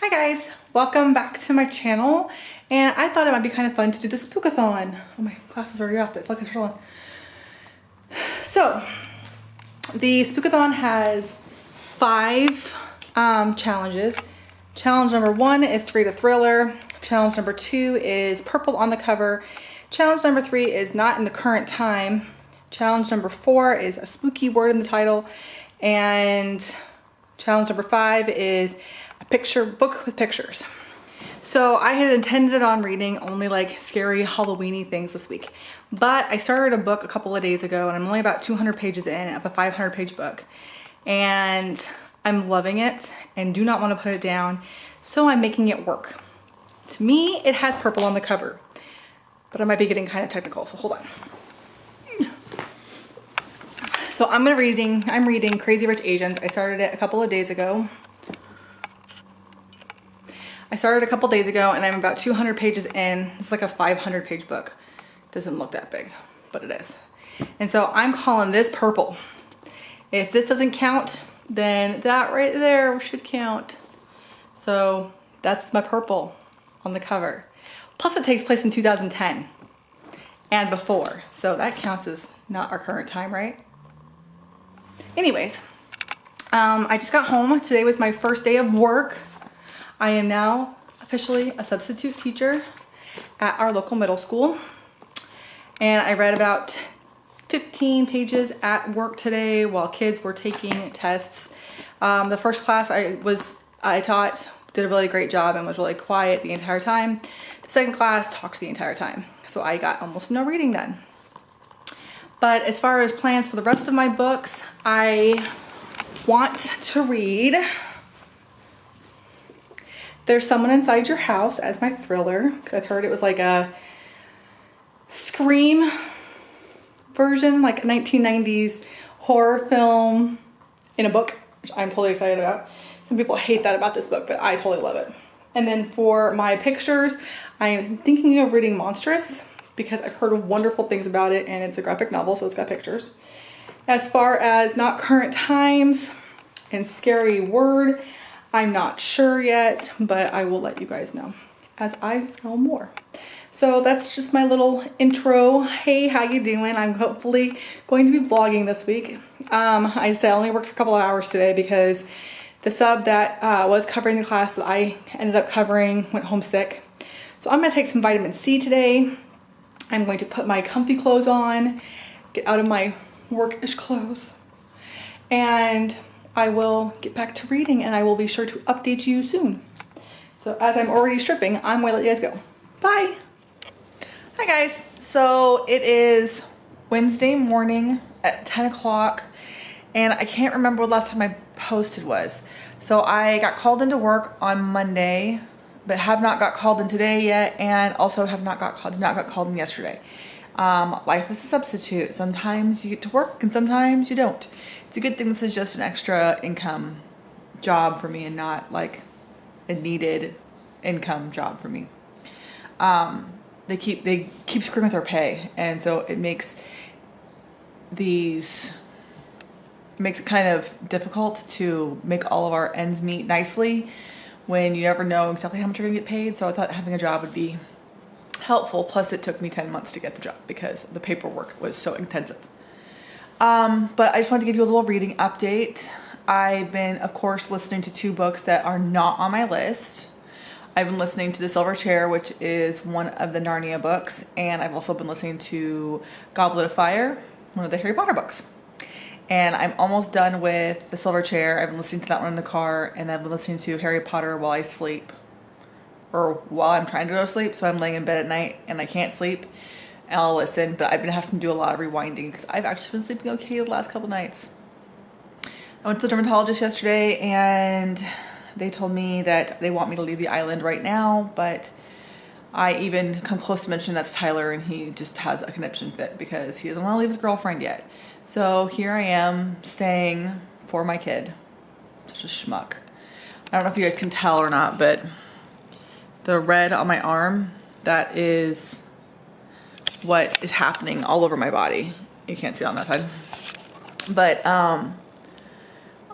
Hi guys, welcome back to my channel. And I thought it might be kind of fun to do the Spook-A-Thon. Oh, my class is already up, but look, it's still on. So, the Spook-A-Thon has 5 challenges. Challenge number 1 is to read a thriller. Challenge number 2 is purple on the cover. Challenge number 3 is not in the current time. Challenge number 4 is a spooky word in the title. And challenge number 5 is a picture book with pictures. So I had intended on reading only like scary Halloween-y things this week, but I started a book a couple of days ago and I'm only about 200 pages in of a 500-page book, and I'm loving it and do not want to put it down, so I'm making it work. To me, it has purple on the cover, but I might be getting kind of technical, so hold on. So I'm reading Crazy Rich Asians. I started it a couple of days ago. And I'm about 200 pages in. It's like a 500-page book. Doesn't look that big, but it is. And so I'm calling this purple. If this doesn't count, then that right there should count. So that's my purple on the cover. Plus it takes place in 2010 and before. So that counts as not our current time, right? Anyways, I just got home. Today was my first day of work. I am now officially a substitute teacher at our local middle school. And I read about 15 pages at work today while kids were taking tests. The first class I taught did a really great job and was really quiet the entire time. The second class talked the entire time. So I got almost no reading done. But as far as plans for the rest of my books, I want to read There's Someone Inside Your House as my thriller, because I've heard it was like a Scream version, like a 1990s horror film in a book, which I'm totally excited about. Some people hate that about this book, but I totally love it. And then for my pictures, I am thinking of reading Monstrous because I've heard wonderful things about it, and it's a graphic novel, so it's got pictures. As far as not current times and scary word, I'm not sure yet, but I will let you guys know as I know more. So that's just my little intro. Hey, how you doing? I'm hopefully going to be vlogging this week. I said I only worked for a couple of hours today because the sub that was covering the class that I ended up covering went home sick. So I'm gonna take some vitamin C today. I'm going to put my comfy clothes on, get out of my workish clothes, and I will get back to reading, and I will be sure to update you soon. So as I'm already stripping, I'm going to let you guys go. Bye. Hi guys. So it is Wednesday morning at 10 o'clock, and I can't remember what last time I posted was. So I got called into work on Monday, but have not got called in today yet, and also did not got called in yesterday. Life is a substitute. Sometimes you get to work and sometimes you don't. It's a good thing this is just an extra income job for me and not like a needed income job for me. They keep screwing with our pay, and so it makes it kind of difficult to make all of our ends meet nicely when you never know exactly how much you're gonna get paid. So I thought having a job would be helpful. Plus it took me 10 months to get the job because the paperwork was so intensive. But I just wanted to give you a little reading update. I've been, of course, listening to 2 books that are not on my list. I've been listening to The Silver Chair, which is one of the Narnia books, and I've also been listening to Goblet of Fire, one of the Harry Potter books. And I'm almost done with The Silver Chair. I've been listening to that one in the car, and I've been listening to Harry Potter while I sleep, or while I'm trying to go to sleep. So I'm laying in bed at night and I can't sleep, and I'll listen, but I've been having to do a lot of rewinding because I've actually been sleeping okay the last couple nights. I went to the dermatologist yesterday, and they told me that they want me to leave the island right now, but I even come close to mentioning that to Tyler, and he just has a conniption fit because he doesn't want to leave his girlfriend yet. So here I am staying for my kid. Such a schmuck. I don't know if you guys can tell or not, but the red on my arm, that is what is happening all over my body. You can't see it on that side. But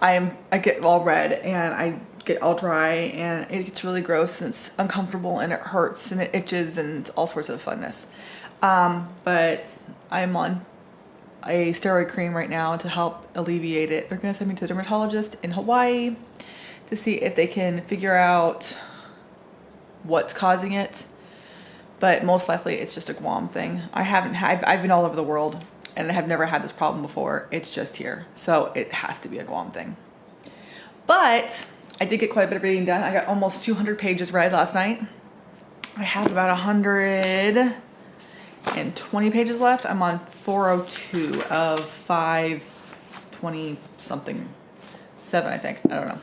I get all red, and I get all dry and it gets really gross and it's uncomfortable and it hurts and it itches and all sorts of funness. But I'm on a steroid cream right now to help alleviate it. They're gonna send me to the dermatologist in Hawaii to see if they can figure out what's causing it. But most likely it's just a Guam thing. I've been all over the world and I have never had this problem before. It's just here. So it has to be a Guam thing. But I did get quite a bit of reading done. I got almost 200 pages read last night. I have about 120 pages left. I'm on 402 of 520 something, 7 I think, I don't know.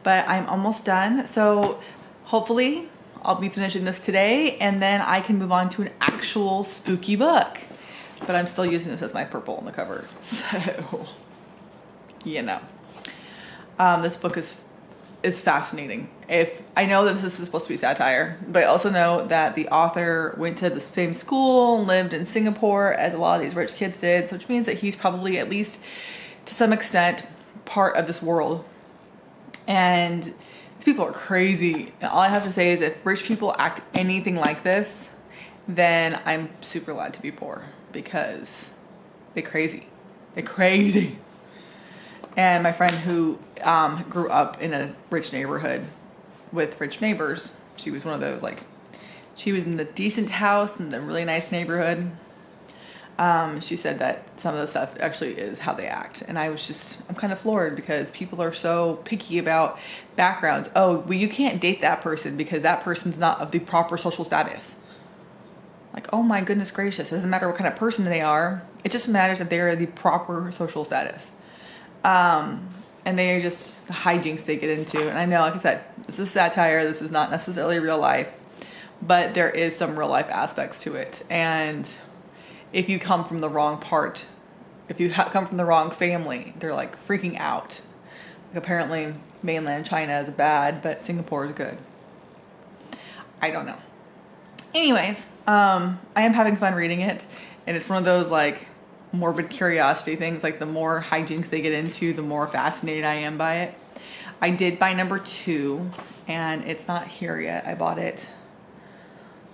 But I'm almost done. So hopefully I'll be finishing this today and then I can move on to an actual spooky book. But I'm still using this as my purple on the cover. So, you know. This book is fascinating. If I know that this is supposed to be satire, but I also know that the author went to the same school, lived in Singapore as a lot of these rich kids did, so which means that he's probably at least to some extent part of this world. And these people are crazy. And all I have to say is if rich people act anything like this, then I'm super glad to be poor because they're crazy. They're crazy. And my friend who grew up in a rich neighborhood with rich neighbors, she was one of those, like, she was in the decent house in the really nice neighborhood. She said that some of the stuff actually is how they act. And I'm kind of floored because people are so picky about backgrounds. Oh, well, you can't date that person because that person's not of the proper social status. Like, oh my goodness gracious. It doesn't matter what kind of person they are. It just matters that they're the proper social status. And they are just the hijinks they get into. And I know, like I said, this is satire. This is not necessarily real life, but there is some real life aspects to it. And if you come from the wrong part, if you come from the wrong family, they're like freaking out. Like apparently mainland China is bad, but Singapore is good. I don't know. Anyways, I am having fun reading it. And it's one of those like morbid curiosity things. Like the more hijinks they get into, the more fascinated I am by it. I did buy number 2 and it's not here yet. I bought it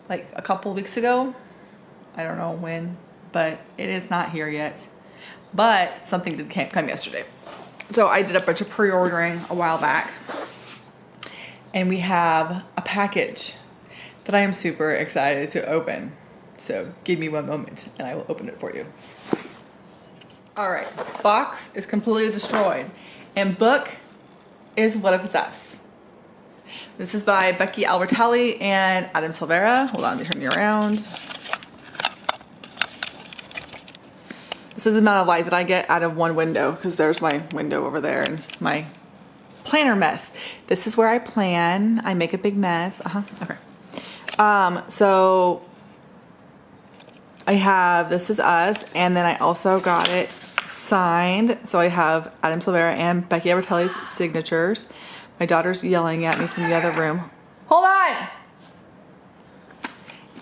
like a couple weeks ago. I don't know when, but it is not here yet. But something did come yesterday. So I did a bunch of pre-ordering a while back. And we have a package that I am super excited to open. So give me one moment and I will open it for you. All right, box is completely destroyed. And book is What If It's Us. This is by Becky Albertalli and Adam Silvera. Hold on, let me turn you around. This is the amount of light that I get out of one window because there's my window over there and my planner mess. This is where I plan. I make a big mess. Okay. So I have This Is Us, and then I also got it signed. So I have Adam Silvera and Becky Albertalli's signatures. My daughter's yelling at me from the other room. Hold on!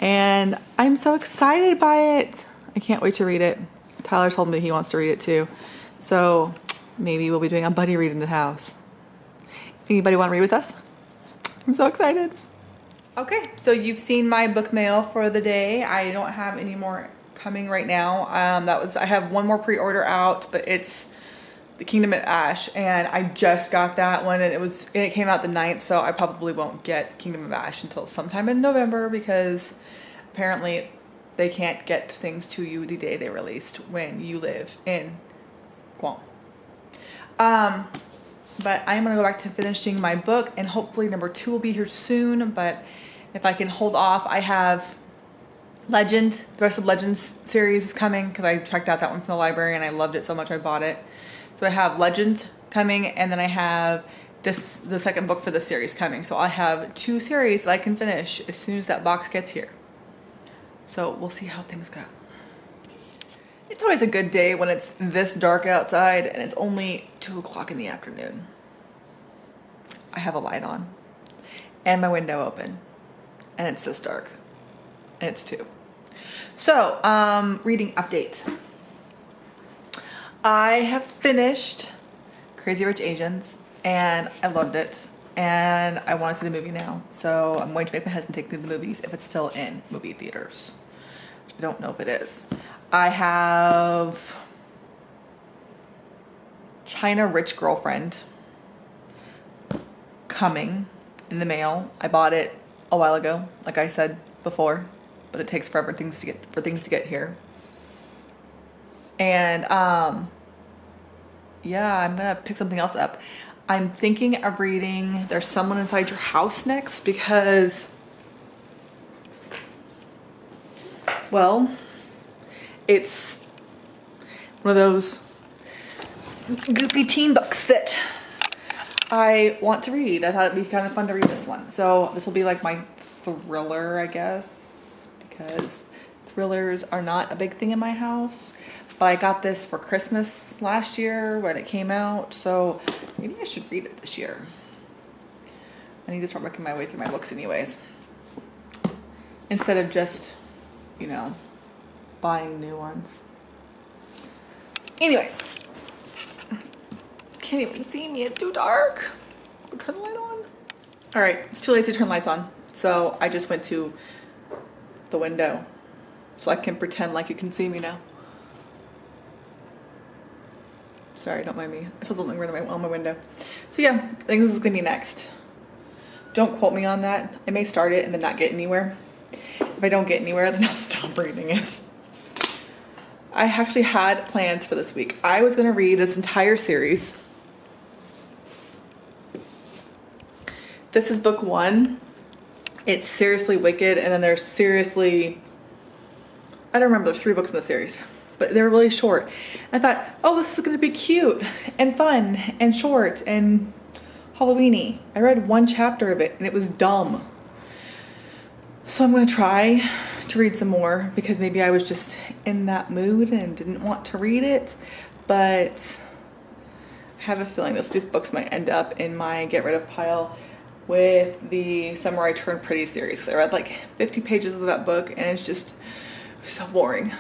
And I'm so excited by it. I can't wait to read it. Tyler told me he wants to read it too. So maybe we'll be doing a buddy read in the house. Anybody want to read with us? I'm so excited. Okay, so you've seen my book mail for the day. I don't have any more coming right now. I have one more pre-order out, but it's The Kingdom of Ash, and I just got that one, and it came out the 9th, so I probably won't get Kingdom of Ash until sometime in November because apparently they can't get things to you the day they released when you live in Guam. But I'm gonna go back to finishing my book, and hopefully number 2 will be here soon, but if I can hold off, I have Legend. The rest of Legends series is coming because I checked out that one from the library and I loved it so much I bought it. So I have Legend coming, and then I have the second book for the series coming. So I have 2 series that I can finish as soon as that box gets here. So we'll see how things go. It's always a good day when it's this dark outside and it's only 2 o'clock in the afternoon. I have a light on and my window open and it's this dark and it's 2. So, reading update. I have finished Crazy Rich Asians and I loved it. and I want to see the movie now. So I'm going to make my husband take me to the movies if it's still in movie theaters. I don't know if it is. I have China Rich Girlfriend coming in the mail. I bought it a while ago, like I said before, but it takes forever for things to get here. And yeah, I'm gonna pick something else up. I'm thinking of reading There's Someone Inside Your House next because, well, it's one of those goofy teen books that I want to read. I thought it'd be kind of fun to read this one. So this will be like my thriller, I guess, because thrillers are not a big thing in my house. But I got this for Christmas last year when it came out, so maybe I should read it this year. I need to start working my way through my books anyways. Instead of just, you know, buying new ones. Anyways. Can't even see me, it's too dark. I'll turn the light on. All right, it's too late to turn lights on. So I just went to the window so I can pretend like you can see me now. Sorry, don't mind me. I saw something right on my window. So yeah, I think this is gonna be next. Don't quote me on that. I may start it and then not get anywhere. If I don't get anywhere, then I'll stop reading it. I actually had plans for this week. I was gonna read this entire series. This is book 1. It's Seriously Wicked, and then there's Seriously, I don't remember, there's 3 books in the series. But they were really short. I thought, oh, this is gonna be cute and fun and short and Halloweeny. I read 1 chapter of it and it was dumb. So I'm gonna try to read some more because maybe I was just in that mood and didn't want to read it. But I have a feeling these books might end up in my get rid of pile with the Samurai Turned Pretty series. I read like 50 pages of that book and it's just so boring.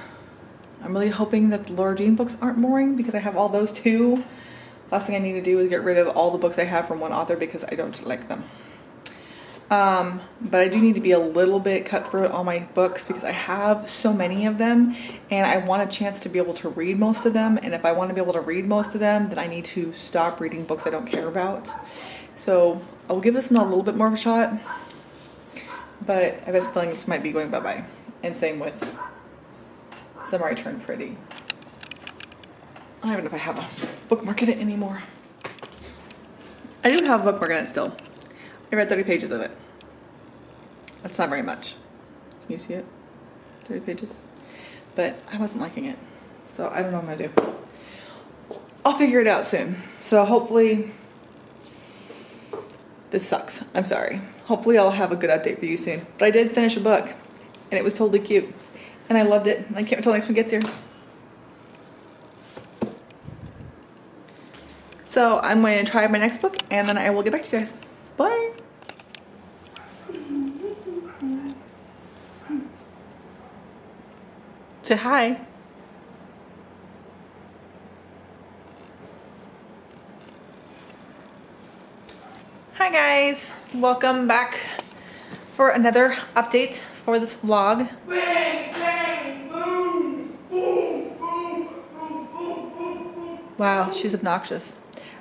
I'm really hoping that the Laura Jean books aren't boring because I have all those too. Last thing I need to do is get rid of all the books I have from one author because I don't like them. But I do need to be a little bit cutthroat on my books because I have so many of them and I want a chance to be able to read most of them. And if I want to be able to read most of them, then I need to stop reading books I don't care about. So I will give this one a little bit more of a shot, but I have a feeling this might be going bye-bye. And same with Samurai Turned Pretty. I don't even know if I have a bookmark in it anymore. I do have a bookmark in it still. I read 30 pages of it. That's not very much. Can you see it? 30 pages. But I wasn't liking it. So I don't know what I'm gonna do. I'll figure it out soon. So hopefully, this sucks. I'm sorry. Hopefully I'll have a good update for you soon. But I did finish a book and it was totally cute. And I loved it. I can't wait until the next one gets here. So I'm going to try my next book and then I will get back to you guys. Bye. Say hi. Hi guys. Welcome back for another update for this vlog. Bang, bang, boom, boom, boom, boom, boom, boom. Wow, she's obnoxious.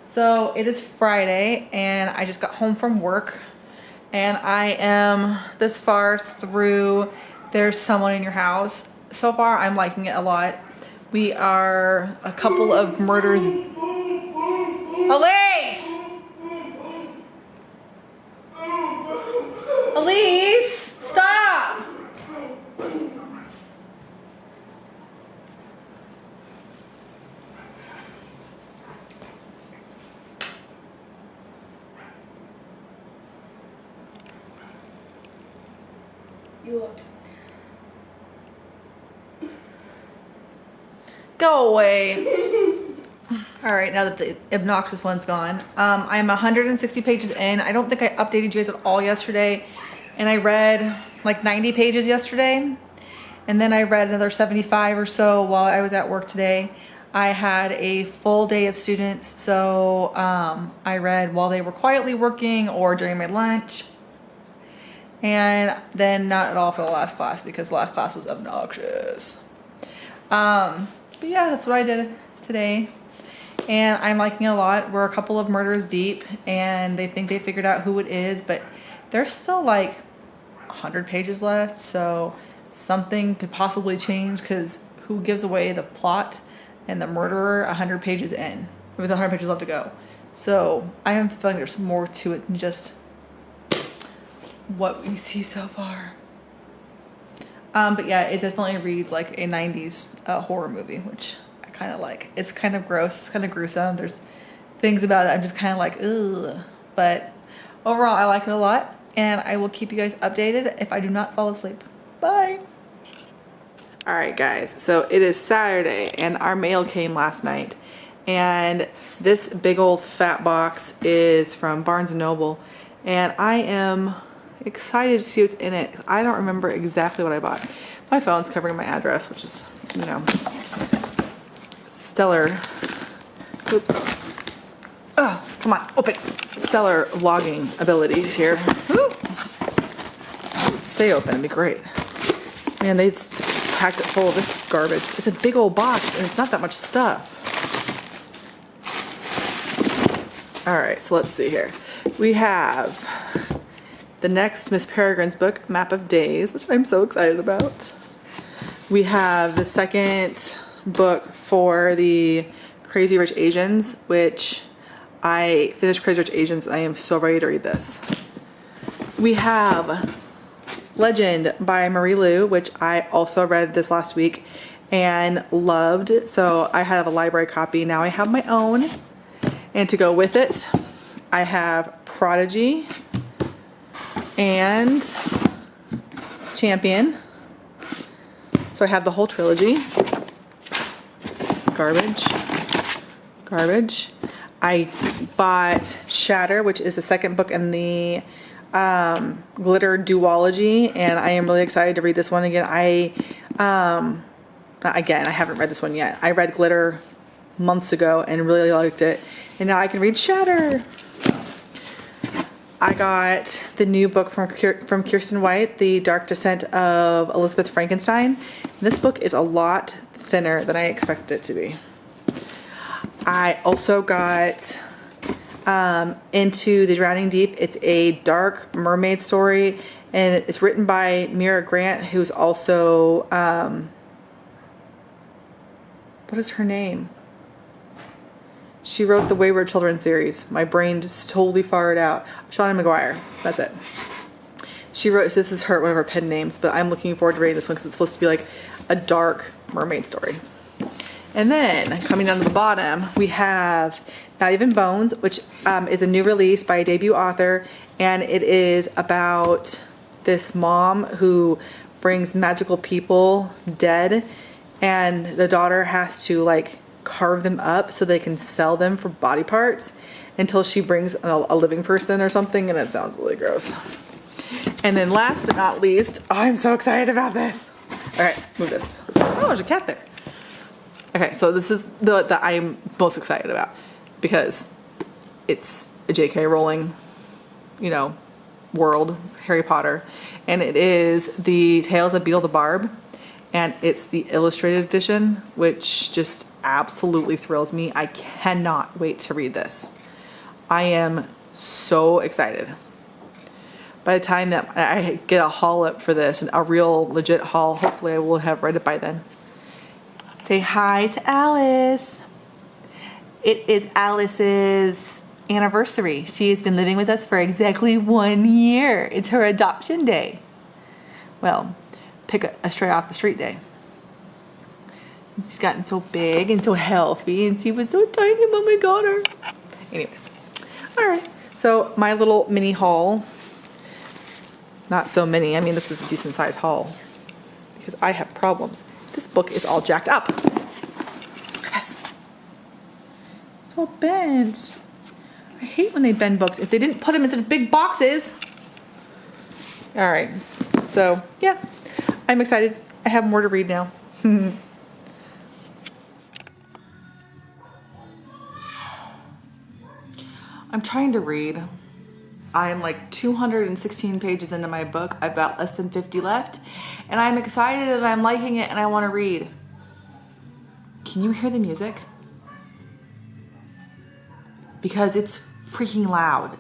So it is Friday and I just got home from work and I am this far through There's Someone in Your House. So far I'm liking it a lot. We are a couple of murders. Elise! Elise, stop! You looked. Go away. All right, now that the obnoxious one's gone. I'm 160 pages in. I don't think I updated you guys at all yesterday. And I read like 90 pages yesterday. And then I read another 75 or so while I was at work today. I had a full day of students, so I read while they were quietly working or during my lunch. And then not at all for the last class because the last class was obnoxious. But yeah, that's what I did today. And I'm liking it a lot. We're a couple of murders deep and they think they figured out who it is, but there's still like 100 pages left. So something could possibly change because who gives away the plot and the murderer 100 pages in with 100 pages left to go. So I am feeling there's more to it than just what we see so far. But yeah, it definitely reads like a 90s horror movie, which I kind of like. It's kind of gross, it's kind of gruesome. There's things about it I'm just kind of like, ugh. But overall, I like it a lot, and I will keep you guys updated if I do not fall asleep. Bye. All right, guys, so it is Saturday, and our mail came last night, and this big old fat box is from Barnes & Noble, and I am excited to see what's in it. I don't remember exactly what I bought. My phone's covering my address, which is, you know, stellar. Oops. Oh, come on, open. Stellar logging abilities here. Woo. Stay open, it'd be great. Man, they just packed it full of this garbage. It's a big old box and it's not that much stuff. All right, so let's see here. We have the next Miss Peregrine's book, Map of Days, which I'm so excited about. We have the second book for the Crazy Rich Asians, which I finished Crazy Rich Asians and I am so ready to read this. We have Legend by Marie Lu, which I also read this last week and loved. So I have a library copy. Now I have my own. And to go with it, I have Prodigy and Champion. So I have the whole trilogy. Garbage. Garbage. I bought Shatter, which is the second book in the Glitter duology, and I am really excited to read this one again. I haven't read this one yet. I read Glitter months ago and really liked it, and now I can read Shatter. I got the new book from Kirsten White, The Dark Descent of Elizabeth Frankenstein. This book is a lot thinner than I expected it to be. I also got Into the Drowning Deep. It's a dark mermaid story, and it's written by Mira Grant, who's also, what is her name? She wrote the Wayward Children series. My brain just totally fired out. Shauna McGuire. That's it. She wrote, so this is one of her pen names, but I'm looking forward to reading this one because it's supposed to be like a dark mermaid story. And then coming down to the bottom, we have Not Even Bones, which is a new release by a debut author, and it is about this mom who brings magical people dead, and the daughter has to like carve them up so they can sell them for body parts until she brings a living person or something, and it sounds really gross. And then last but not least, oh, I'm so excited about this. All right, move this. Oh, there's a cat there. Okay, so this is the I'm most excited about because it's a J.K. Rowling, you know, world, Harry Potter, and it is the Tales of Beetle the Barb, and it's the illustrated edition, which just absolutely thrills me. I cannot wait to read this. I am so excited. By the time that I get a haul up for this, a real legit haul, hopefully I will have read it by then. Say hi to Alice. It is Alice's anniversary. She has been living with us for exactly 1 year. It's her adoption day. Well, pick a stray off the street day. She's gotten so big and so healthy, and she was so tiny when we got her. Anyways, all right. So my little mini haul. Not so many. I mean, this is a decent size haul because I have problems. This book is all jacked up. Look at this. It's all bent. I hate when they bend books. If they didn't put them into big boxes. All right. So, yeah. I'm excited. I have more to read now. I'm trying to read. I'm like 216 pages into my book. I've got less than 50 left, and I'm excited and I'm liking it and I want to read. Can you hear the music? Because it's freaking loud.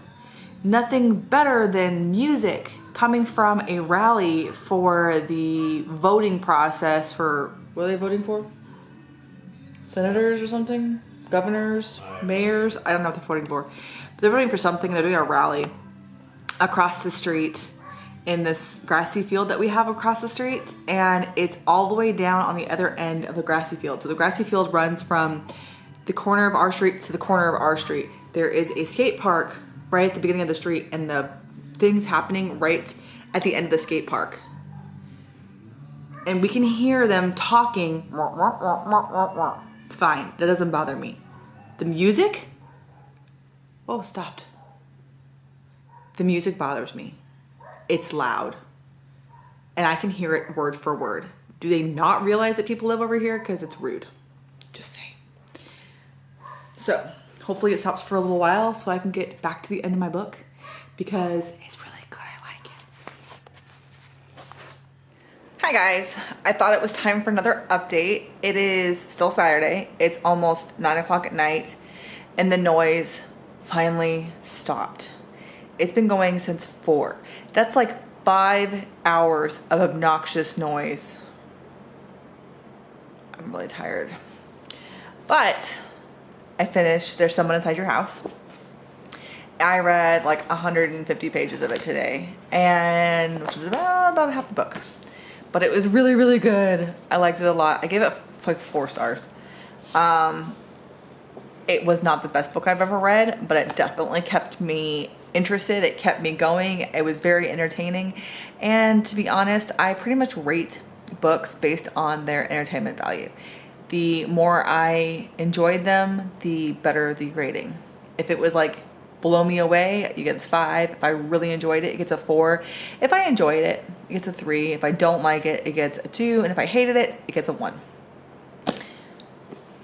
Nothing better than music coming from a rally for the voting process for, what are they voting for? Senators or something? Governors? Mayors? I don't know what they're voting for. But they're voting for something. They're doing a rally across the street in this grassy field that we have across the street. And it's all the way down on the other end of the grassy field. So the grassy field runs from the corner of our street to the corner of our street. There is a skate park right at the beginning of the street, and the thing's happening right at the end of the skate park. And we can hear them talking. Fine, that doesn't bother me. The music? Oh, stopped. The music bothers me. It's loud. And I can hear it word for word. Do they not realize that people live over here? Because it's rude. Just saying. So, hopefully it stops for a little while so I can get back to the end of my book, because it's really good. I like it. Hi guys. I thought it was time for another update. It is still Saturday. It's almost 9 o'clock at night, and the noise finally stopped. It's been going since 4. That's like 5 hours of obnoxious noise. I'm really tired. But I finished There's Someone Inside Your House. I read like 150 pages of it today, and which is about half the book. But it was really, really good. I liked it a lot. I gave it like 4 stars. It was not the best book I've ever read, but it definitely kept me interested. It kept me going. It was very entertaining. And to be honest, I pretty much rate books based on their entertainment value. The more I enjoyed them, the better the rating. If it was like blow me away, it gets 5. If I really enjoyed it, it gets a 4. If I enjoyed it, it gets a 3. If I don't like it, it gets a 2. And if I hated it, it gets a 1.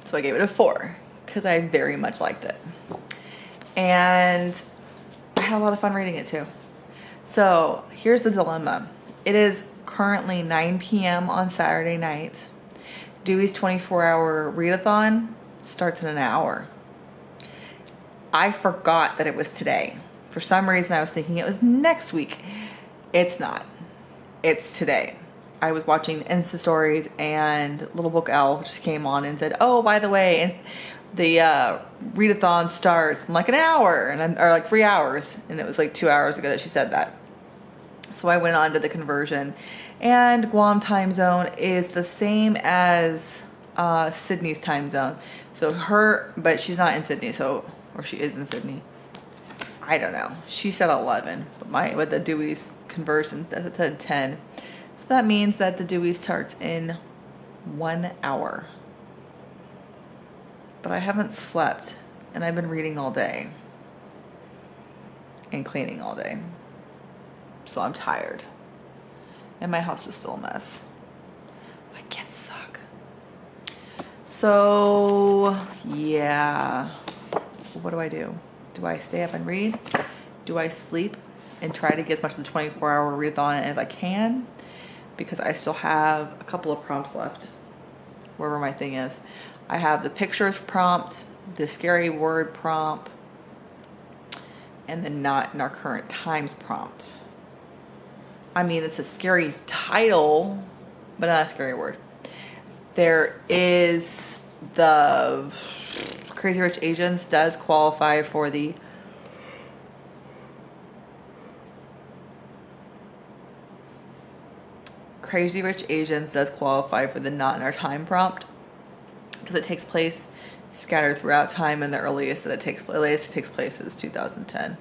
So I gave it a 4 because I very much liked it. And I had a lot of fun reading it too. So here's the dilemma. It is currently 9 p.m. on Saturday night. Dewey's 24-hour readathon starts in an hour. I forgot that it was today. For some reason, I was thinking it was next week. It's not. It's today. I was watching Insta stories, and Little Book L just came on and said, "Oh, by the way, the readathon starts in like an hour, or like 3 hours." And it was like 2 hours ago that she said that. So I went on to the conversion. And Guam time zone is the same as Sydney's time zone. So but she's not in Sydney, or she is in Sydney. I don't know. She said 11, but with the Dewey's conversion, that said 10. So that means that the Dewey starts in 1 hour. But I haven't slept, and I've been reading all day and cleaning all day. So I'm tired. And my house is still a mess. My kids suck. So, yeah. What do I do? Do I stay up and read? Do I sleep and try to get as much of the 24-hour readathon as I can? Because I still have a couple of prompts left. Wherever my thing is. I have the pictures prompt, the scary word prompt, and the not in our current times prompt. I mean, it's a scary title, but not a scary word. There is the Crazy Rich Asians does qualify for the Crazy Rich Asians does qualify for the not in our time prompt, because it takes place scattered throughout time, and the earliest it takes place is 2010.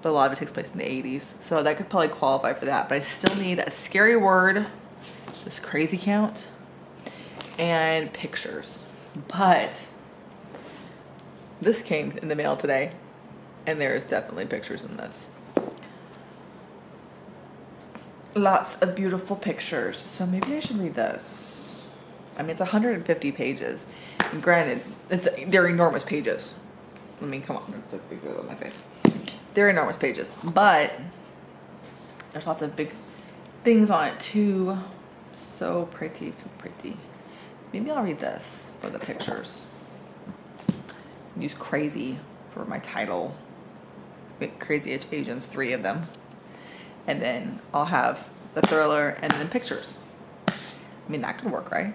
But a lot of it takes place in the 80s. So that could probably qualify for that. But I still need a scary word, this crazy count, and pictures. But this came in the mail today, and there's definitely pictures in this. Lots of beautiful pictures. So maybe I should read this. I mean, it's 150 pages. And granted, they're enormous pages. let me, come on, there's a big wheel on my face. They're enormous pages, but there's lots of big things on it too. So pretty, so pretty. Maybe I'll read this for the pictures. Use crazy for my title. Crazy Asians, 3 of them. And then I'll have the thriller and then pictures. I mean, that could work, right?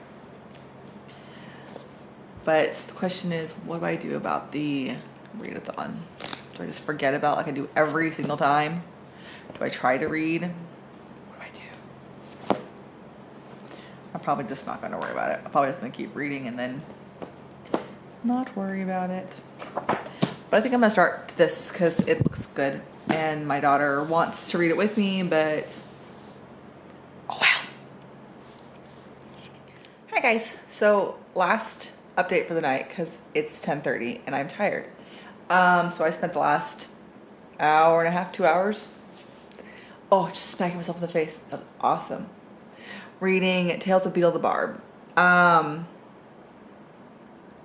But the question is, what do I do about the read-a-thon? Do I just forget about like I do every single time? Do I try to read? What do I do? I'm probably just not gonna worry about it. I'm probably just gonna keep reading and then not worry about it. But I think I'm gonna start this because it looks good and my daughter wants to read it with me, but oh wow. Hi guys, so last update for the night because it's 10:30 and I'm tired. So I spent the last hour and a half, 2 hours. Oh, just smacking myself in the face. That was awesome. Reading Tales of Beetle the Barb.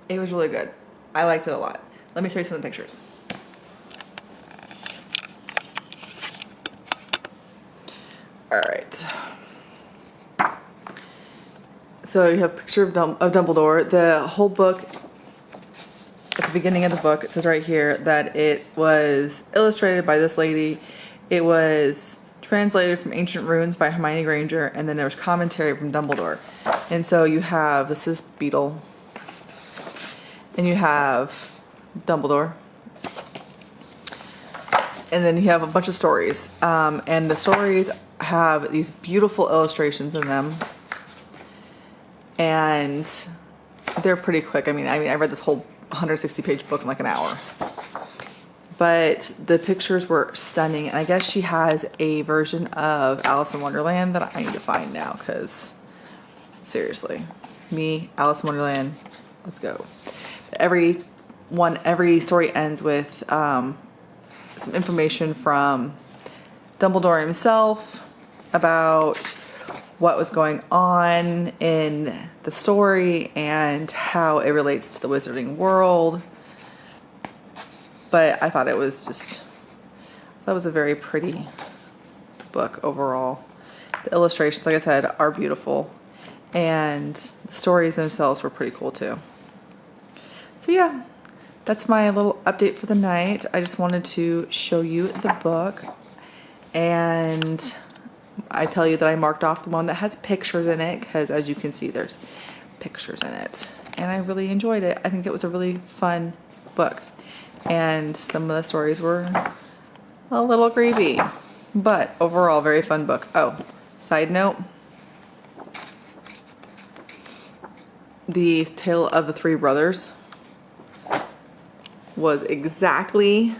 It was really good. I liked it a lot. Let me show you some of the pictures. All right. So you have a picture of Dumbledore. The whole book, at the beginning of the book, it says right here that it was illustrated by this lady. It was translated from ancient runes by Hermione Granger, and then there was commentary from Dumbledore. And so you have, this is Beetle, and you have Dumbledore, and then you have a bunch of stories. And the stories have these beautiful illustrations in them, and they're pretty quick. I mean, I read this whole 160-page book in like an hour. But the pictures were stunning, and I guess she has a version of Alice in Wonderland that I need to find now, because seriously, me, Alice in Wonderland, let's go. Every story ends with some information from Dumbledore himself about what was going on in the story and how it relates to the wizarding world. But I thought it was just, that was a very pretty book overall. The illustrations, like I said, are beautiful, and the stories themselves were pretty cool too. So yeah, that's my little update for the night. I just wanted to show you the book, and I tell you that I marked off the one that has pictures in it, because as you can see, there's pictures in it, and I really enjoyed it. I think it was a really fun book, and some of the stories were a little creepy, but overall very fun book. Oh, side note, the Tale of the Three Brothers was exactly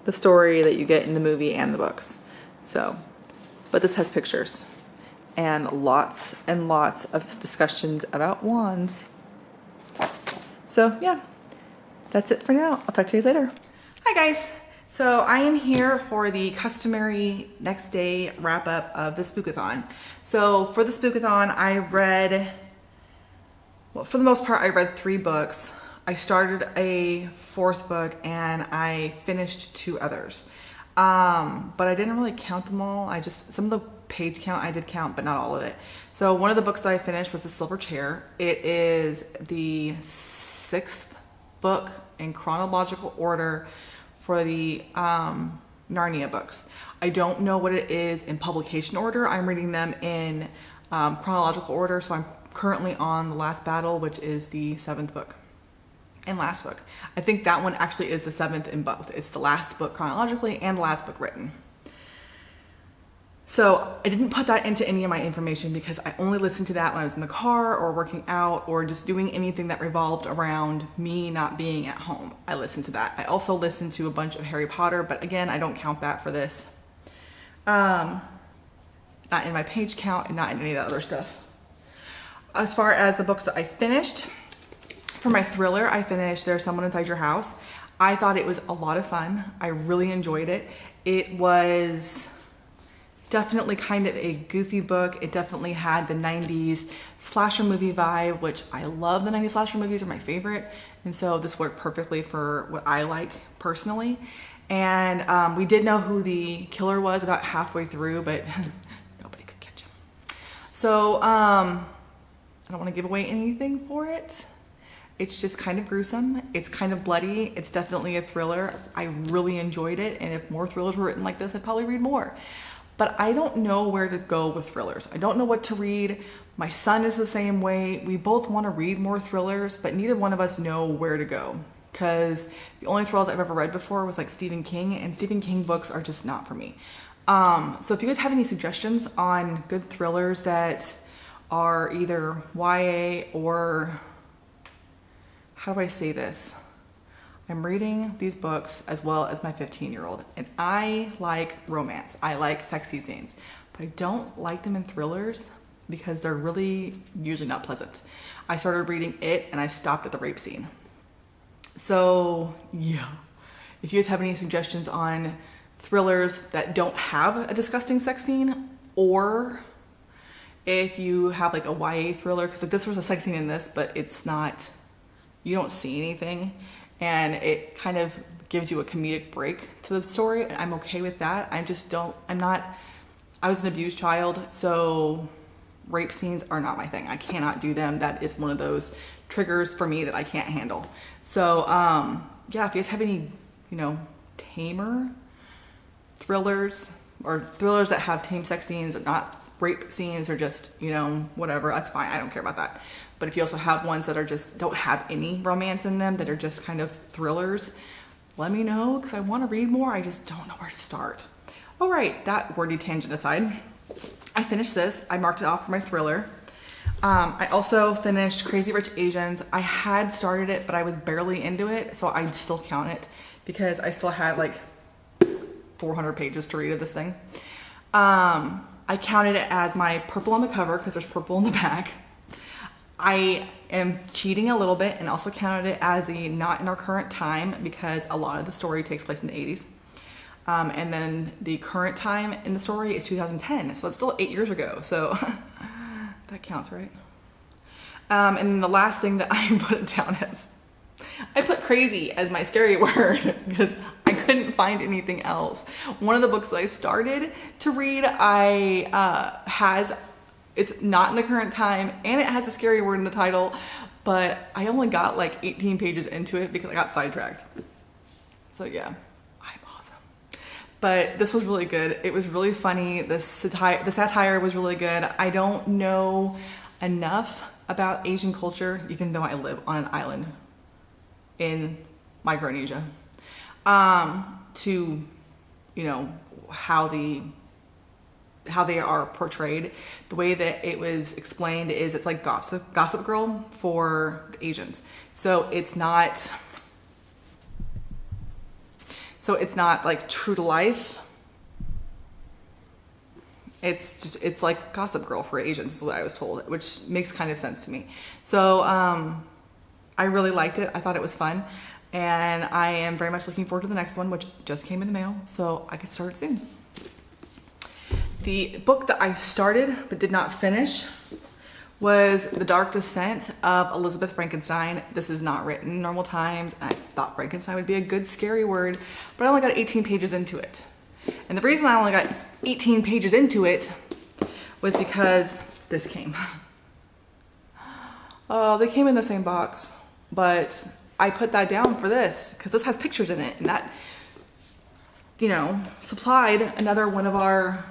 the story that you get in the movie and the books. So, but this has pictures and lots of discussions about wands. So yeah, that's it for now. I'll talk to you guys later. Hi guys. So I am here for the customary next day wrap up of the Spook-A-Thon. So for the Spook-A-Thon, I read, well, for the most part, I read 3 books. I started a 4th book and I finished 2 others. But I didn't really count them all. Some of the page count I did count, but not all of it. So one of the books that I finished was The Silver Chair. It is the 6th book in chronological order for the Narnia books. I don't know what it is in publication order. I'm reading them in chronological order, so I'm currently on The Last Battle, which is the 7th book and last book. I think that one actually is the 7th in both. It's the last book chronologically and the last book written. So I didn't put that into any of my information because I only listened to that when I was in the car or working out or just doing anything that revolved around me not being at home. I listened to that. I also listened to a bunch of Harry Potter, but again, I don't count that for this. Not in my page count and not in any of that other stuff. As far as the books that I finished, for my thriller, I finished There's Someone Inside Your House. I thought it was a lot of fun. I really enjoyed it. It was definitely kind of a goofy book. It definitely had the 90s slasher movie vibe, which I love. The 90s slasher movies are my favorite. And so this worked perfectly for what I like personally. And we did know who the killer was about halfway through, but nobody could catch him. So I don't want to give away anything for it. It's just kind of gruesome. It's kind of bloody. It's definitely a thriller. I really enjoyed it. And if more thrillers were written like this, I'd probably read more. But I don't know where to go with thrillers. I don't know what to read. My son is the same way. We both want to read more thrillers, but neither one of us know where to go. Because the only thrillers I've ever read before was like Stephen King, and Stephen King books are just not for me. So if you guys have any suggestions on good thrillers that are either YA or, how do I say this? I'm reading these books as well as my 15-year-old, and I like romance. I like sexy scenes, but I don't like them in thrillers because they're really usually not pleasant. I started reading it and I stopped at the rape scene. So yeah, if you guys have any suggestions on thrillers that don't have a disgusting sex scene, or if you have like a YA thriller, because like this was a sex scene in this, but it's not, you don't see anything, and it kind of gives you a comedic break to the story, and I'm okay with that. I was an abused child, so rape scenes are not my thing. I cannot do them. That is one of those triggers for me that I can't handle. So yeah, if you guys have any, tamer thrillers, or thrillers that have tame sex scenes, or not rape scenes, or just, whatever, that's fine. I don't care about that. But if you also have ones that are just don't have any romance in them, that are just kind of thrillers, let me know, because I want to read more. I just don't know where to start. All right, that wordy tangent aside, I finished this. I marked it off for my thriller. I also finished Crazy Rich Asians. I had started it, but I was barely into it, so I'd still count it because I still had like 400 pages to read of this thing. I counted it as my purple on the cover because there's purple in the back. I am cheating a little bit and also counted it as the not in our current time because a lot of the story takes place in the 80s. And then the current time in the story is 2010, so it's still 8 years ago. So that counts, right? And then the last thing that I put it down as, I put crazy as my scary word because I couldn't find anything else. One of the books that I started to read, it's not in the current time, and it has a scary word in the title, but I only got like 18 pages into it because I got sidetracked. So yeah, I'm awesome. But this was really good. It was really funny. The satire was really good. I don't know enough about Asian culture, even though I live on an island in Micronesia, to, how they are portrayed. The way that it was explained is it's like Gossip Girl for the Asians. So it's not like true to life. It's like Gossip Girl for Asians is what I was told, which makes kind of sense to me. So I really liked it. I thought it was fun, and I am very much looking forward to the next one, which just came in the mail, so I can start soon. The book that I started but did not finish was The Dark Descent of Elizabeth Frankenstein. This is not written in normal times, and I thought Frankenstein would be a good scary word, but I only got 18 pages into it. And the reason I only got 18 pages into it was because this came. Oh, they came in the same box, but I put that down for this because this has pictures in it, and that, supplied another one of our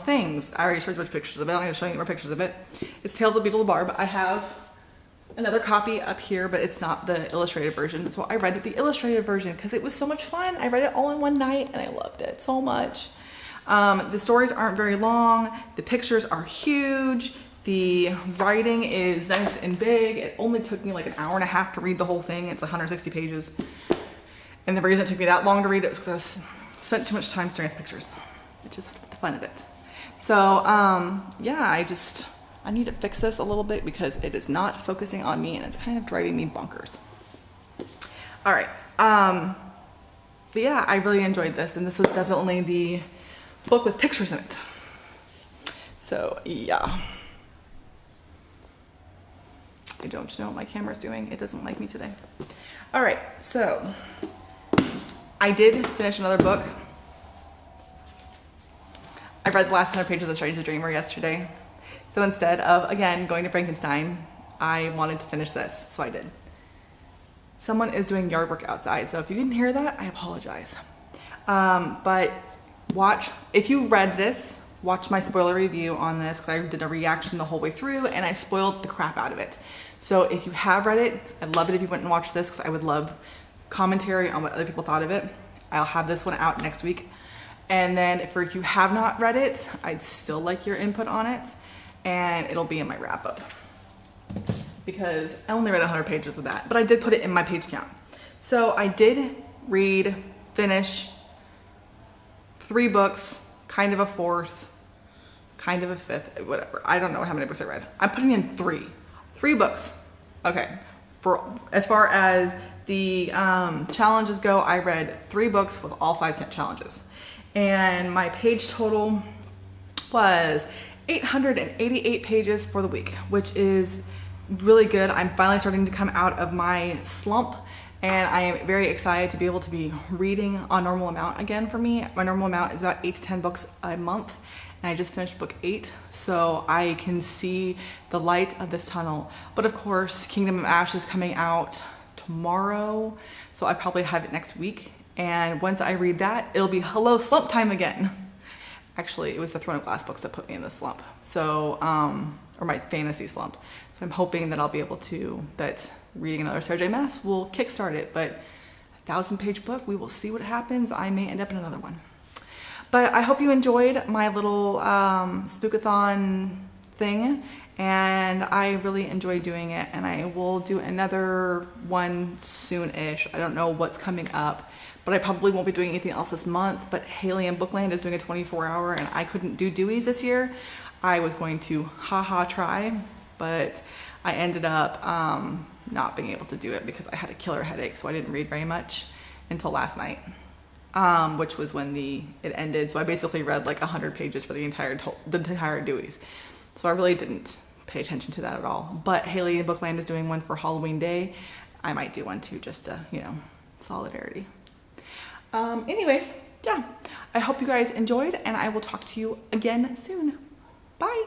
things. I already showed you pictures of it. I don't need to show you more pictures of it. It's Tales of Beetle Barb. I have another copy up here, but it's not the illustrated version. So I read the illustrated version because it was so much fun. I read it all in one night and I loved it so much. The stories aren't very long. The pictures are huge. The writing is nice and big. It only took me like an hour and a half to read the whole thing. It's 160 pages. And the reason it took me that long to read it was because I spent too much time staring at pictures, which is the fun of it. So yeah, I need to fix this a little bit because it is not focusing on me and it's kind of driving me bonkers. All right. But yeah, I really enjoyed this, and this was definitely the book with pictures in it. So yeah. I don't know what my camera's doing. It doesn't like me today. All right, so I did finish another book. I read the last 100 pages of Strange the Dreamer yesterday. So instead of, again, going to Frankenstein, I wanted to finish this, so I did. Someone is doing yard work outside, so if you didn't hear that, I apologize. But watch, if you read this, watch my spoiler review on this, because I did a reaction the whole way through, and I spoiled the crap out of it. So if you have read it, I'd love it if you went and watched this, because I would love commentary on what other people thought of it. I'll have this one out next week. And then if you have not read it, I'd still like your input on it, and it'll be in my wrap up. Because I only read 100 pages of that, but I did put it in my page count. So I did finish 3 books, kind of a 4th, kind of a 5th, whatever. I don't know how many books I read. I'm putting in 3 books. Okay, as far as the challenges go, I read 3 books with all 5 challenges. And my page total was 888 pages for the week, which is really good. I'm finally starting to come out of my slump, and I am very excited to be able to be reading a normal amount again for me. My normal amount is about 8 to 10 books a month, and I just finished book 8, so I can see the light of this tunnel. But of course, Kingdom of Ash is coming out tomorrow, so I probably have it next week. And once I read that, it'll be hello slump time again. Actually, it was the Throne of Glass books that put me in the slump. So, or my fantasy slump. So I'm hoping that I'll be able to, that reading another Sarah J. Maas will kickstart it. But 1,000-page book, we will see what happens. I may end up in another one. But I hope you enjoyed my little Spook-A-Thon thing. And I really enjoy doing it. And I will do another one soon-ish. I don't know what's coming up. But I probably won't be doing anything else this month. But Haley in Bookland is doing a 24-hour, and I couldn't do Dewey's this year. I was going to try, but I ended up not being able to do it because I had a killer headache, so I didn't read very much until last night, which was when it ended. So I basically read like 100 pages for the entire Dewey's. So I really didn't pay attention to that at all. But Haley in Bookland is doing one for Halloween Day. I might do one too, just to, solidarity. Anyways, yeah, I hope you guys enjoyed, and I will talk to you again soon. Bye.